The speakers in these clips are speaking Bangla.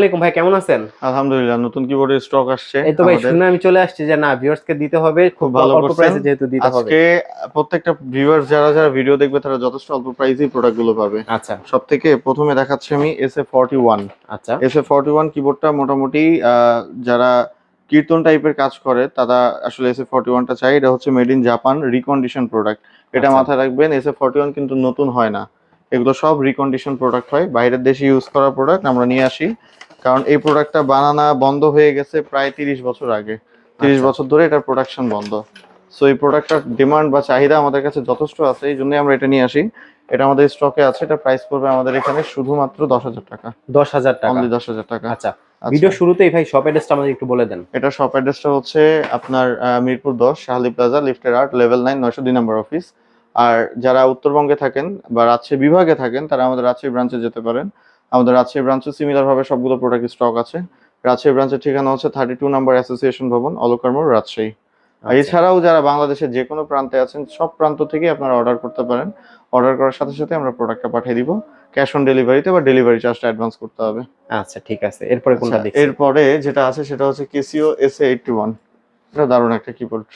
আলাইকুম ভাই, কেমন আছেন? আলহামদুলিল্লাহ, নতুন কিবোর্ডের স্টক আসছে এই তো ভাই, আমাদের। শুনে আমি চলে আসছি যে না, ভিউয়ার্স কে দিতে হবে, খুব খুব ভালো অল্প করছেন। প্রাইসে যেহেতু দিতে হবে। আজকে প্রত্যেকটা ভিউয়ার্স যারা যারা ভিডিও দেখবে তারা যথেষ্ট অল্প প্রাইসেই প্রোডাক্টগুলো পাবে। আচ্ছা সবথেকে প্রথমে দেখাচ্ছি আমি SF41। আচ্ছা SF41 কিবোর্ডটা মোটামুটি যারা কীর্তন টাইপের কাজ করে তারা আসলে SF41টা চাই। এটা হচ্ছে made in Japan recondition product. এটা আচ্ছা মাথায় রাখবেন, SF41 কিন্তু নতুন হয় না, এগুলো সব রিকন্ডিশন প্রোডাক্ট হয়, বাইরের দেশে ইউজ করা প্রোডাক্ট আমরা নিয়ে আসি। কারণ এই প্রোডাক্টটা বানানো বন্ধ হয়ে গেছে প্রায় 30 বছর আগে। 30 আচ্ছা বছর ধরে এটার প্রোডাকশন বন্ধ। সো এই প্রোডাক্টটার ডিমান্ড বা চাহিদা আমাদের কাছে যথেষ্ট আছে, এই জন্যই আমরা এটা নিয়ে আসি। এটা আমাদের স্টকে আছে। এটা প্রাইস পড়বে আমাদের এখানে শুধুমাত্র 10,000 টাকা। 10,000 টাকা। অনলি 10,000 টাকা। আচ্ছা, আচ্ছা, ভিডিও শুরুতেই ভাই শপ অ্যাড্রেসটা আমাদের একটু বলে দেন। এটা শপ অ্যাড্রেসটা হচ্ছে আপনার মিরপুর 10 শাহালি প্লাজা লিফটের 8 লেভেল 9 902 নম্বর অফিস। আর যারা উত্তরবঙ্গে থাকেন বা রাজশাহী বিভাগে থাকেন তারা আমাদের রাজশাহী ব্রাঞ্চে যেতে পারেন। আমাদের রাজশাহী ব্রাঞ্চে সিমিলার ভাবে সবগুলো প্রোডাক্ট স্টক আছে। রাজশাহী ব্রাঞ্চের ঠিকানা হচ্ছে 32 নম্বর অ্যাসোসিয়েশন ভবন, অলকার মোড়, রাজশাহী। আর আচ্ছা এছাড়াও যারা বাংলাদেশের যে কোনো প্রান্তে আছেন সব প্রান্ত থেকে আপনারা অর্ডার করতে পারেন। অর্ডার করার সাথে সাথে আমরা প্রোডাক্টটা পাঠিয়ে দিব ক্যাশ অন ডেলিভারিতে, বা ডেলিভারি চার্জটা অ্যাডভান্স করতে হবে। আচ্ছা, ঠিক আছে, এরপরে কোনটা আচ্ছা, দেখছি? এরপরে যেটা আছে সেটা হচ্ছে কেসিও SA81। এটা দারুণ একটা কিবোর্ড।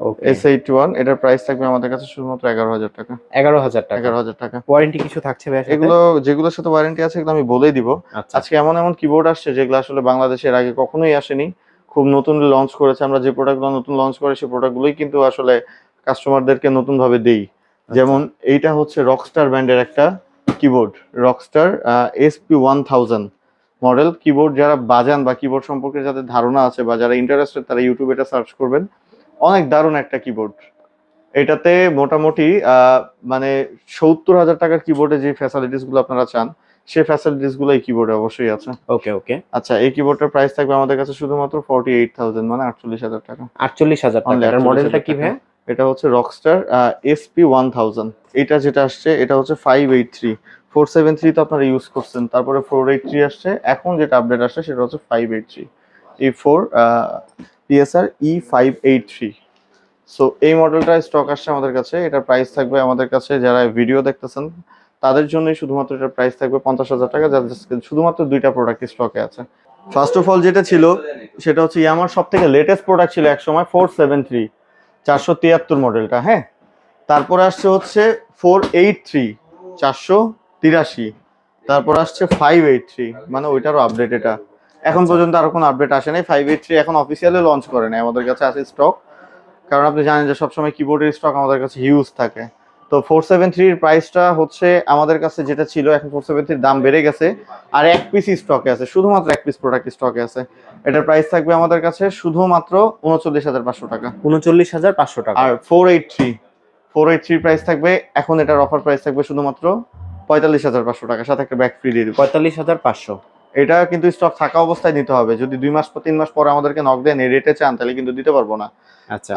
ওকে, SA81 এটার প্রাইস থাকবে আমাদের কাছে শুধুমাত্র 11,000 টাকা। 11,000 টাকা। 11,000 টাকা। ওয়ারেন্টি কিছু থাকছে ভাই সাথে? এগুলো যেগুলোর সাথে ওয়ারেন্টি আছে এগুলো আমি বলেই দিব। আচ্ছা আজকে এমন এমন কিবোর্ড আসছে যেগুলো আসলে বাংলাদেশের আগে কখনোই আসেনি, খুব নতুন লঞ্চ করেছে। আমরা যে প্রোডাক্টগুলো নতুন লঞ্চ করে সেই প্রোডাক্টগুলোই কিন্তু আসলে কাস্টমারদেরকে নতুন ভাবে দেই। আচ্ছা যেমন এইটা হচ্ছে রকস্টার ব্র্যান্ডের একটা keyboard. Rockstar SP1000 model keyboard. যারা বাজান বা কিবোর্ড সম্পর্কে যাদের ধারণা আছে বা যারা ইন্টারেস্টেড তারা ইউটিউবে এটা সার্চ করবেন। অনেক দারুণ একটা কিবোর্ড। এটাতে মোটামুটি মানে 70,000 টাকার কিবোর্ডে যে ফ্যাসিলিটিস গুলো আপনারা চান সেই ফ্যাসিলিটিস গুলো এই কিবোর্ডে অবশ্যই আছে। ওকে ওকে। আচ্ছা, এই কিবোর্ডটার প্রাইস থাকবে আমাদের কাছে শুধুমাত্র 48,000, মানে 48,000 টাকা। 48,000 টাকা। অনলি এটার মডেলটা 48,000 কি টাকা। ভাই? এটা হচ্ছে রকস্টার SP1000। এটা যেটা আসছে এটা হচ্ছে 583। 473 তো আপনারা ইউজ করছেন, তারপরে 483 আসছে, এখন যেটা আপডেট আসছে সেটা হচ্ছে 583 E4 PSR E583। সো এই মডেলটা স্টক আসছে আমাদের কাছে। এটার প্রাইস থাকবে আমাদের কাছে, যারা ভিডিও দেখতেছেন তাদের জন্যই শুধুমাত্র এটার প্রাইস থাকবে 50,000 টাকা, যাদের শুধুমাত্র দুইটা প্রোডাক্ট স্টকে আছে। ফার্স্ট অফ অল যেটা ছিল সেটা হচ্ছে ইয়ামার সব থেকে লেটেস্ট প্রোডাক্ট ছিল একসময় 473 473 মডেলটা, হ্যাঁ। তারপরে আসছে হচ্ছে 483 483। তারপর আসছে 583, মানে ওইটারও আপডেট এটা। এখন আচ্ছা পর্যন্ত আরো কোনো আপডেট আসে নাই। 583 এখন অফিসিয়ালি লঞ্চ করে নাই, আমাদের কাছে আছে স্টক। কারণ আপনি জানেন যে সবসময় কিবোর্ডের স্টক আমাদের কাছে হিউজ থাকে। তো 473 এর প্রাইসটা হচ্ছে আমাদের কাছে যেটা ছিল, এখন 473 দাম বেড়ে গেছে। আর এক পিস স্টকে আছে, শুধুমাত্র এক পিস প্রোডাক্ট স্টকে আছে। এটার প্রাইস থাকবে আমাদের কাছে শুধুমাত্র 39,500 টাকা। 39,500 টাকা। আর 483 প্রাইস থাকবে এখন, এটার অফার প্রাইস থাকবে শুধুমাত্র 45,500 টাকা, সাথে একটা ব্যাক ফ্রি দিয়ে দিব। 45,500। এটা কিন্তু স্টক থাকা অবস্থায় নিতে হবে। যদি 2 মাস 3 মাস পরে আমাদেরকে নক দেন এই রেটে চান তাহলে কিন্তু দিতে পারবো না। আচ্ছা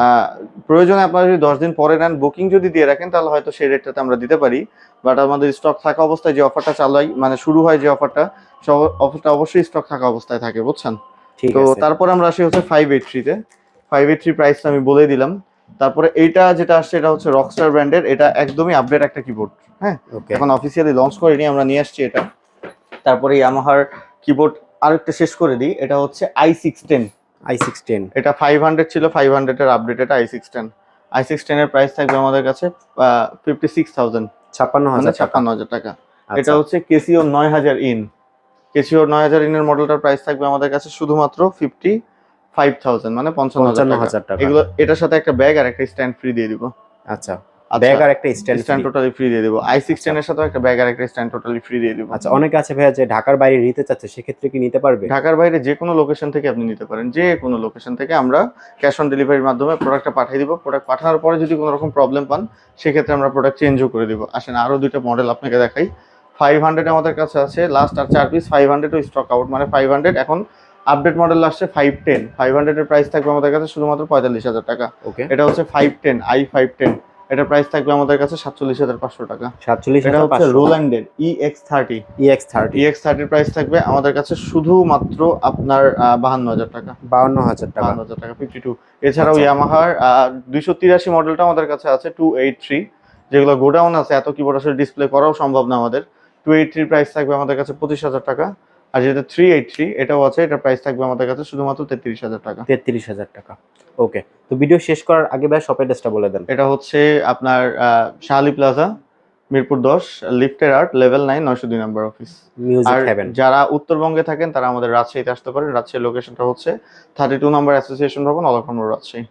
প্রয়োজনে আপনারা যদি 10 দিন পরে নেন, বুকিং যদি দিয়ে রাখেন তাহলে হয়তো সেই রেটটাতে আমরা দিতে পারি। বাট আমাদের স্টক থাকা অবস্থায় যে অফারটা চালাই, মানে শুরু হয় যে অফারটা, অফারটা অবশ্যই স্টক থাকা অবস্থায় থাকে, বুঝছেন? ঠিক তো আছে। তারপর আমরা আসি হচ্ছে 583 তে। 583 প্রাইসটা আমি বলে দিলাম। তারপরে এইটা যেটা আসছে এটা হচ্ছে রকস্টার ব্র্যান্ডের, এটা একদমই আপডেট একটা কিবোর্ড, হ্যাঁ। ওকে। এখন অফিসিয়ালি লঞ্চ করিনি, আমরা নিয়ে আসছি এটা। তারপরে ইয়ামাহার কিবোর্ড আরেকটা শেষ করে দিই, এটা হচ্ছে i610। i610। এটা 500 ছিল, 500 এর আপডেট এটা i610। i610 এর প্রাইস থাকবে আমাদের কাছে 56,000, 56,000 টাকা। 56,000 টাকা। এটা আচ্ছা হচ্ছে কেসিও 9,000 ইন। কেসিও 9,000 ইনের মডেলটার প্রাইস থাকবে আমাদের কাছে শুধুমাত্র 55,000, মানে 55,000 টাকা। 55,000 টাকা। এগুলো এটার সাথে একটা ব্যাগ আর একটা স্ট্যান্ড ফ্রি দিয়ে দিব। আচ্ছা, আচ্ছা, ব্যাগ আর একটা স্ট্যান্ড স্ট্যান্ড। টোটালি ফ্রি দিয়ে দিব। i610 এর সাথে একটা ব্যাগ আর একটা স্ট্যান্ড টোটালি ফ্রি দিয়ে দিব। আচ্ছা, অনেকে আছে ভাইয়া যে ঢাকার বাইরে নিতে চাচ্ছে, সেক্ষেত্রে কি নিতে পারবে? ঢাকার বাইরে যে কোনো লোকেশন থেকে আপনি নিতে পারেন, যে কোনো লোকেশন থেকে আমরা ক্যাশ অন ডেলিভারির মাধ্যমে প্রোডাক্টটা পাঠিয়ে দিব। প্রোডাক্ট পাঠানোর পরে যদি কোনো রকম প্রবলেম পান সেক্ষেত্রে আমরা প্রোডাক্ট চেঞ্জও করে দিব। আসেন আরও দুইটা মডেল আপনাকে দেখাই। 500 আমাদের কাছে আছে লাস্ট আর 4 পিস। 500 স্টক আউট, মানে 500 এখন আপডেট মডেল আসছে 510। 500 এর প্রাইস থাকবে আমাদের কাছে শুধুমাত্র 45,000 টাকা। ওকে। এটা হচ্ছে 510 i510। এটার প্রাইস থাকবে আমাদের কাছে 47,500 টাকা। এটা হচ্ছে 47,500। রোল্যান্ডের EX30। EX30। EX30 প্রাইস থাকবে আমাদের কাছে শুধুমাত্র আপনার 52,000 টাকা। 52,000 টাকা। 52,000 টাকা 52। এছাড়াও আচ্ছা। ইয়ামাহার 283 মডেলটা আমাদের কাছে আছে 283, যেগুলো গোডাউন আছে, এত কিবোর্ড আসলে ডিসপ্লে করাও সম্ভব না আমাদের। 283 প্রাইস থাকবে আমাদের কাছে 25,000 টাকা। আর যেটা 383 এটাও আছে, এটার প্রাইস থাকবে আমাদের কাছে শুধুমাত্র 33,000 টাকা। 33,000 টাকা। ওকে, তো ভিডিও শেষ করার আগে ভাই শপ অ্যাড্রেসটা বলে দেন। এটা হচ্ছে আপনার শাহালি প্লাজা, মিরপুর 10, লিফটের 8, লেভেল 9, 902 নাম্বার অফিস। মিউজিক আর হেভেন। যারা উত্তরবঙ্গে থাকেন তারা আমাদের রাজশাহীতে আসতে পারেন। রাজশাহীর লোকেশনটা হচ্ছে 32 নাম্বার অ্যাসোসিয়েশন ভবন, অলকনগর, রাজশাহী।